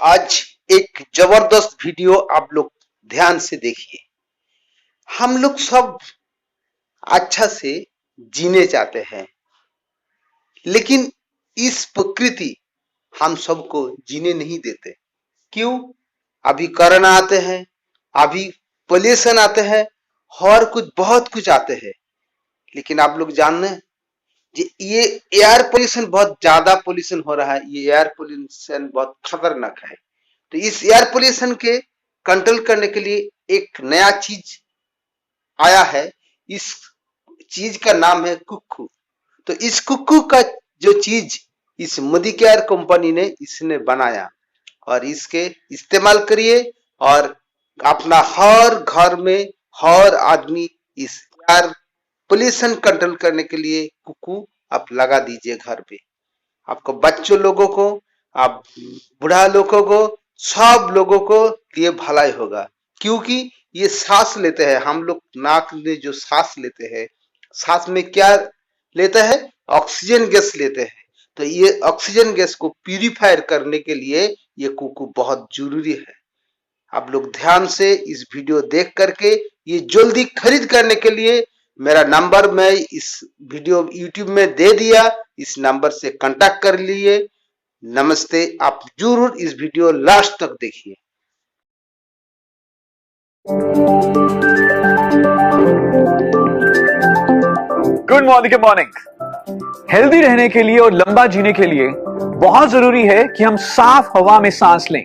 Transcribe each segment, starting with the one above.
आज एक जबरदस्त वीडियो आप लोग ध्यान से देखिए। हम लोग सब अच्छा से जीने चाहते हैं, लेकिन इस प्रकृति हम सबको जीने नहीं देते। क्यों? अभी कोरोना आते हैं, अभी पोल्यूशन आते हैं, और कुछ बहुत कुछ आते हैं। लेकिन आप लोग जान रहे ये एयर पोल्यूशन बहुत ज्यादा पोल्यूशन हो रहा है। ये एयर पोल्यूशन बहुत खतरनाक है। तो इस एयर पोल्यूशन के कंट्रोल करने के लिए एक नया चीज आया है। इस चीज का नाम है कुक्कू। तो इस कुक्कू का जो चीज इस मोदी केयर कंपनी ने इसने बनाया, और इसके इस्तेमाल करिए और अपना हर घर में हर आदमी इस एयर पोल्यूशन कंट्रोल करने के लिए कुक्कू आप लगा दीजिए घर पे। आपको बच्चों लोगों को, आप बुढ़ा लोगों को, सब लोगों को ये भलाई होगा। क्योंकि ये सांस लेते हैं, हम लोग नाक में जो सांस लेते हैं, सांस में क्या लेते हैं? ऑक्सीजन गैस लेते हैं। तो ये ऑक्सीजन गैस को प्यूरिफायर करने के लिए ये कुक्कू बहुत जरूरी है। आप लोग ध्यान से इस वीडियो देख करके ये जल्दी खरीद करने के लिए मेरा नंबर मैं इस वीडियो यूट्यूब में दे दिया। इस नंबर से कांटेक्ट कर लिए। नमस्ते। आप जरूर इस वीडियो लास्ट तक देखिए। Good morning. हेल्दी रहने के लिए और लंबा जीने के लिए बहुत जरूरी है कि हम साफ हवा में सांस लें।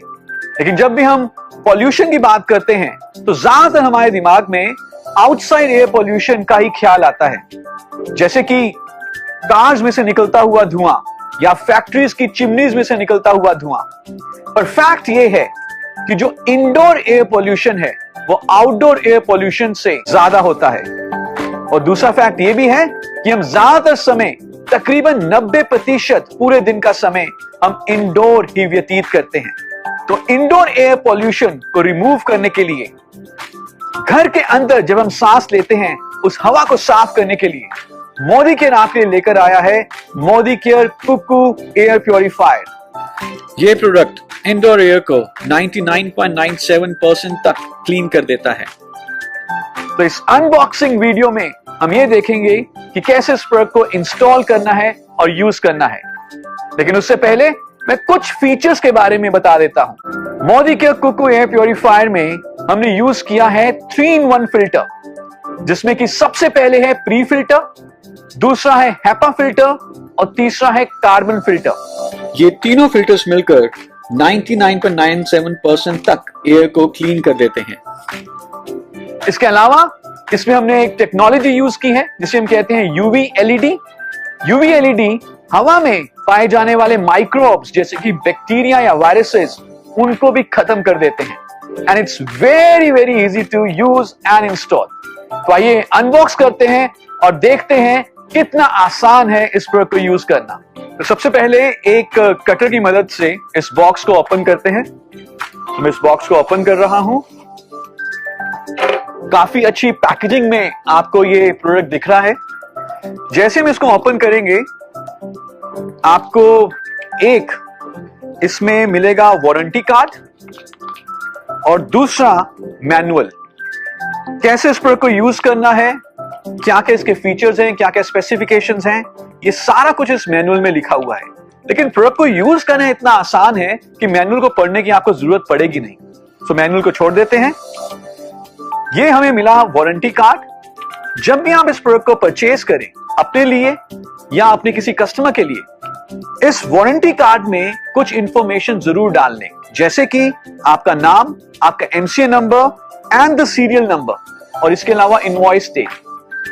लेकिन जब भी हम पॉल्यूशन की बात करते हैं तो ज्यादातर हमारे दिमाग में आउटसाइड एयर पॉल्यूशन का ही ख्याल आता है, जैसे कि कार्स में से निकलता हुआ धुआं या फैक्ट्रीज की चिमनीज में से निकलता हुआ धुआं। पर फैक्ट यह है कि जो इंडोर एयर पॉल्यूशन है वो आउटडोर एयर पॉल्यूशन से ज्यादा होता है। और दूसरा फैक्ट ये भी है कि हम ज्यादातर समय तकरीबन 90% पूरे दिन का समय हम इंडोर ही व्यतीत करते हैं। तो इंडोर एयर पॉल्यूशन को रिमूव करने के लिए घर के अंदर जब हम सांस लेते हैं उस हवा को साफ करने के लिए मोदी केयर आपके लिए लेकर आया है मोदी केयर कुक्कू एयर प्योरीफायर। ये प्रोडक्ट इंडोर एयर को 99.97% तक क्लीन कर देता है। तो इस अनबॉक्सिंग वीडियो में हम ये देखेंगे कि कैसे इस प्रोडक्ट को इंस्टॉल करना है और यूज करना है। लेकिन उससे पहले मैं कुछ फीचर्स के बारे में बता देता हूं। मोदी केयर कुक्कू एयर प्योरीफायर में हमने यूज किया है 3-in-1 फिल्टर, जिसमें कि सबसे पहले है प्री फिल्टर, दूसरा है हेपा फिल्टर और तीसरा है कार्बन फिल्टर। ये तीनों फिल्टर्स मिलकर 99.97% तक एयर को क्लीन कर देते हैं। इसके अलावा इसमें हमने एक टेक्नोलॉजी यूज की है जिसे हम कहते हैं यूवी एलईडी। यूवी एलईडी हवा में पाए जाने वाले माइक्रोब्स जैसे कि बैक्टीरिया या वायरसेस उनको भी खत्म कर देते हैं। And it's very very easy to use and install. तो आइए अनबॉक्स करते हैं और देखते हैं कितना आसान है इस प्रोडक्ट को यूज करना। तो सबसे पहले एक कटर की मदद से इस बॉक्स को ओपन करते हैं। तो मैं इस बॉक्स को ओपन कर रहा हूं। काफी अच्छी पैकेजिंग में आपको ये प्रोडक्ट दिख रहा है। जैसे हम इसको ओपन करेंगे आपको एक इसमें मिलेगा वारंटी कार्ड और दूसरा मैनुअल। कैसे इस प्रोडक्ट को यूज करना है, क्या क्या इसके फीचर्स हैं, क्या क्या स्पेसिफिकेशंस हैं, ये सारा कुछ इस मैनुअल में लिखा हुआ है। लेकिन प्रोडक्ट को यूज करना इतना आसान है कि मैनुअल को पढ़ने की आपको जरूरत पड़ेगी नहीं। तो मैनुअल को छोड़ देते हैं। ये हमें मिला वारंटी कार्ड। जब भी आप इस प्रोडक्ट को परचेज करें अपने लिए या अपने किसी कस्टमर के लिए, इस वारंटी कार्ड में कुछ इंफॉर्मेशन जरूर डाल लें, जैसे कि आपका नाम, आपका MCA number and the serial number, और इसके अलावा इनवॉइस डेट।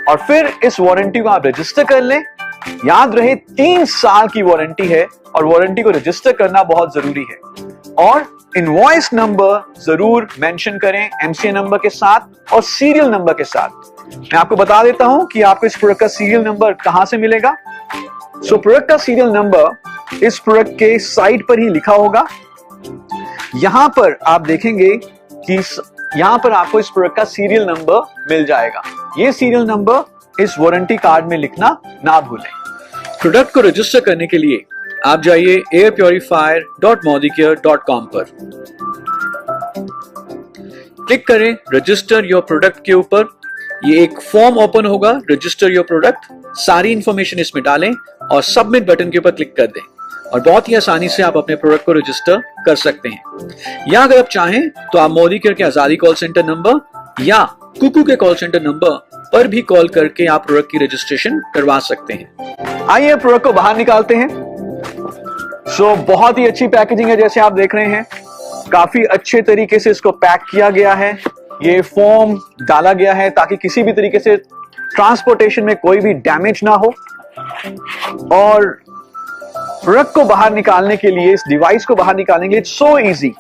और फिर इस वारंटी को आप रजिस्टर कर लें। याद रहे 3 साल की वारंटी है और वारंटी को रजिस्टर करना बहुत जरूरी है। और इनवॉइस नंबर जरूर मेंशन करें एमसीए नंबर के साथ और सीरियल नंबर के साथ। मैं आपको बता देता हूं कि आपको इस प्रोडक्ट का सीरियल नंबर कहां से मिलेगा। प्रोडक्ट का सीरियल नंबर इस प्रोडक्ट के साइड पर ही लिखा होगा। यहां पर आप देखेंगे कि यहां पर आपको इस प्रोडक्ट का सीरियल नंबर मिल जाएगा। ये सीरियल नंबर इस वारंटी कार्ड में लिखना ना भूलें। प्रोडक्ट को रजिस्टर करने के लिए आप जाइए airpurifier.modicare.com पर, क्लिक करें रजिस्टर योर प्रोडक्ट के ऊपर। ये एक फॉर्म ओपन होगा, रजिस्टर योर प्रोडक्ट, सारी इंफॉर्मेशन इसमें डालें और सबमिट बटन के ऊपर क्लिक कर दें और बहुत ही आसानी से आप अपने प्रोडक्ट को रजिस्टर कर सकते हैं। या अगर आप चाहें तो आप मोदीकेयर के आजादी कॉल सेंटर नंबर या कुकू के कॉल सेंटर नंबर पर भी कॉल करके आप प्रोडक्ट की रजिस्ट्रेशन करवा सकते हैं। आइए प्रोडक्ट को बाहर निकालते हैं। बहुत ही अच्छी पैकेजिंग है, जैसे आप देख रहे हैं, काफी अच्छे तरीके से इसको पैक किया गया है। ये फोम डाला गया है ताकि किसी भी तरीके से ट्रांसपोर्टेशन में कोई भी डैमेज ना हो। और प्रोडक्ट को बाहर निकालने के लिए, इस डिवाइस को बाहर निकालने के लिए इट्स सो इजी।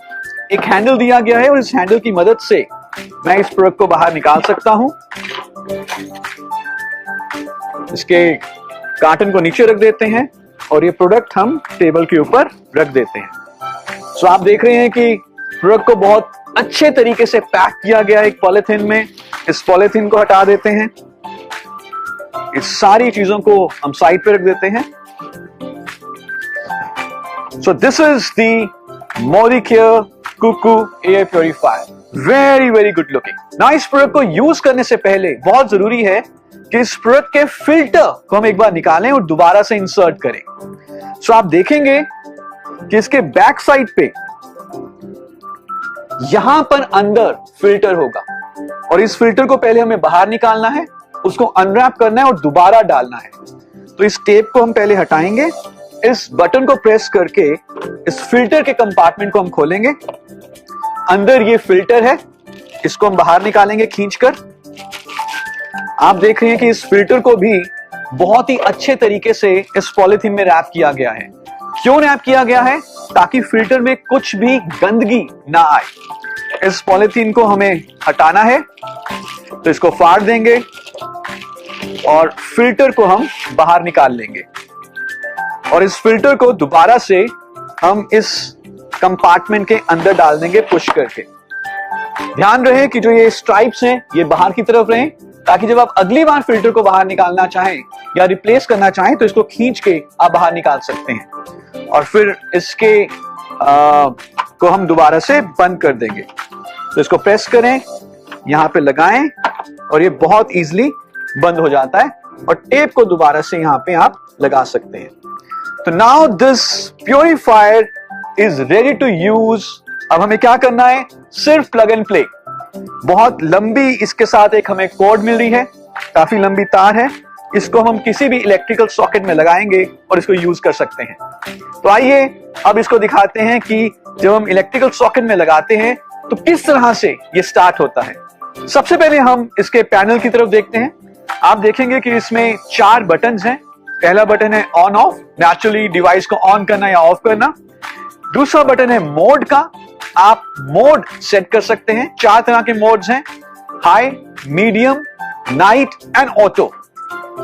एक हैंडल दिया गया है और इस हैंडल की मदद से मैं इस प्रोडक्ट को बाहर निकाल सकता हूं। इसके कार्टन को नीचे रख देते हैं और ये प्रोडक्ट हम टेबल के ऊपर रख देते हैं। आप देख रहे हैं कि प्रोडक्ट को बहुत अच्छे तरीके से पैक किया गया है एक पॉलिथीन में। इस पॉलिथीन को हटा देते हैं, इस सारी चीजों को हम साइड पे रख देते हैं। So this is the Modicare Cuckoo Air Purifier. Very very good looking. Now इस प्रोडक्ट को यूज करने से पहले बहुत जरूरी है कि इस प्रोडक्ट के फिल्टर को हम एक बार निकालें और दोबारा से इंसर्ट करें। So आप देखेंगे कि इसके बैक साइड पे यहां पर अंदर फिल्टर होगा और इस फिल्टर को पहले हमें बाहर निकालना है, उसको अनरैप करना है और दोबारा डालना है। तो इस टेप को हम पहले हटाएंगे, इस बटन को प्रेस करके इस फिल्टर के कंपार्टमेंट को हम खोलेंगे। अंदर ये फिल्टर है, इसको हम बाहर निकालेंगे खींचकर। आप देख रहे हैं कि इस फिल्टर को भी बहुत ही अच्छे तरीके से इस पॉलिथीन में रैप किया गया है। क्यों रैप किया गया है? ताकि फिल्टर में कुछ भी गंदगी ना आए। इस पॉलिथीन को हमें हटाना है, तो इसको फाड़ देंगे और फिल्टर को हम बाहर निकाल लेंगे और इस फिल्टर को दोबारा से हम इस कंपार्टमेंट के अंदर डाल देंगे पुश करके। ध्यान रहे कि जो ये स्ट्राइप्स हैं ये बाहर की तरफ रहें, ताकि जब आप अगली बार फिल्टर को बाहर निकालना चाहें या रिप्लेस करना चाहें तो इसको खींच के आप बाहर निकाल सकते हैं और फिर इसके को हम दोबारा से बंद कर देंगे। तो इसको प्रेस करें, यहां पे लगाएं और ये बहुत इजीली बंद हो जाता है और टेप को दोबारा से यहां पे आप लगा सकते हैं। तो now this purifier is ready to use. अब हमें क्या करना है? सिर्फ प्लग एंड प्ले। बहुत लंबी इसके साथ एक हमें कॉर्ड मिल रही है, काफी लंबी तार है। इसको हम किसी भी इलेक्ट्रिकल सॉकेट में लगाएंगे और इसको यूज कर सकते हैं। तो आइए अब इसको दिखाते हैं कि जब हम इलेक्ट्रिकल सॉकेट में लगाते हैं तो किस तरह से ये स्टार्ट होता है। सबसे पहले हम इसके पैनल की तरफ देखते हैं। आप देखेंगे कि इसमें 4 बटन्स हैं। पहला बटन है ऑन ऑफ, नेचुरली डिवाइस को ऑन करना या ऑफ करना। दूसरा बटन है मोड का, आप मोड सेट कर सकते हैं। 4 तरह के मोड्स हैं, high, medium, night and auto.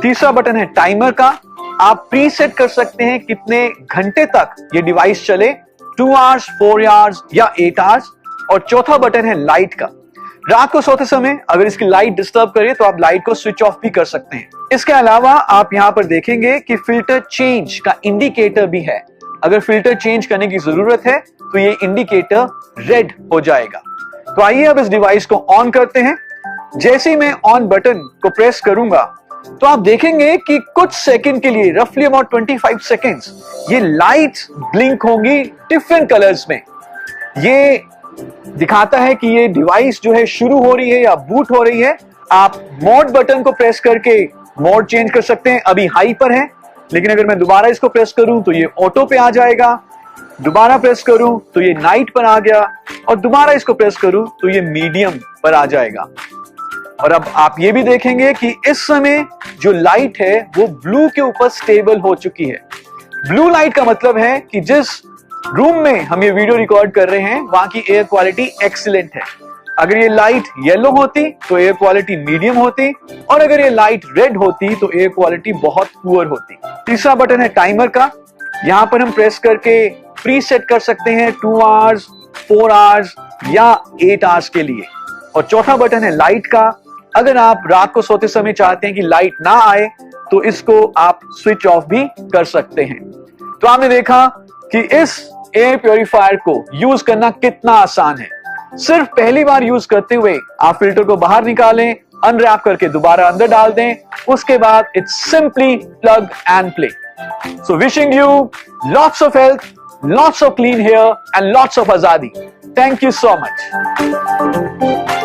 तीसरा बटन है टाइमर का, आप प्री सेट कर सकते हैं कितने घंटे तक ये डिवाइस चले, 2 आवर्स, 4 आवर्स या 8 आवर्स। और चौथा बटन है लाइट का, रात को सोते समय अगर इसकी लाइट डिस्टर्ब करे तो आप लाइट को स्विच ऑफ भी कर सकते हैं। इसके अलावा आप यहां पर देखेंगे कि फिल्टर चेंज का इंडिकेटर भी है। अगर फिल्टर चेंज करने की जरूरत है तो ये इंडिकेटर रेड हो जाएगा। तो आइए अब इस डिवाइस को ऑन करते हैं। जैसे ही मैं ऑन बटन को प्रेस करूंगा तो आप देखेंगे कि कुछ सेकंड के लिए, रफली अबाउट 25 सेकंड्स, ये लाइट्स ब्लिंक होंगी डिफरेंट कलर्स में। ये दिखाता है कि ये डिवाइस जो है शुरू हो रही है या बूट हो रही है। आप मोड बटन को प्रेस करके मोड चेंज कर सकते हैं। अभी हाई पर है, लेकिन अगर मैं दोबारा इसको प्रेस करूं तो ये ऑटो पे आ जाएगा। दोबारा प्रेस करूं तो ये नाइट पर आ गया और दोबारा इसको प्रेस करूं तो ये मीडियम पर आ जाएगा। और अब आप ये भी देखेंगे कि इस समय जो लाइट है वो ब्लू के ऊपर स्टेबल हो चुकी है। ब्लू लाइट का मतलब है कि जिस रूम में हम ये वीडियो रिकॉर्ड कर रहे हैं वहां की एयर क्वालिटी एक्सीलेंट है। अगर ये लाइट येलो होती तो एयर क्वालिटी मीडियम होती और अगर ये लाइट रेड होती तो एयर क्वालिटी बहुत पुअर होती। तीसरा बटन है टाइमर का, यहां पर हम प्रेस करके प्री सेट कर सकते हैं 2 आवर्स, 4 आवर्स या 8 आवर्स के लिए। और चौथा बटन है लाइट का, अगर आप रात को सोते समय चाहते हैं कि लाइट ना आए तो इसको आप स्विच ऑफ भी कर सकते हैं। तो आपने देखा कि इस एयर प्योरीफायर को यूज करना कितना आसान है। सिर्फ पहली बार यूज करते हुए आप फिल्टर को बाहर निकालें, अनरैप करके दोबारा अंदर डाल दें, उसके बाद it's simply plug and play. So wishing you lots of health, lots of clean hair and lots of azadi. Thank you so much.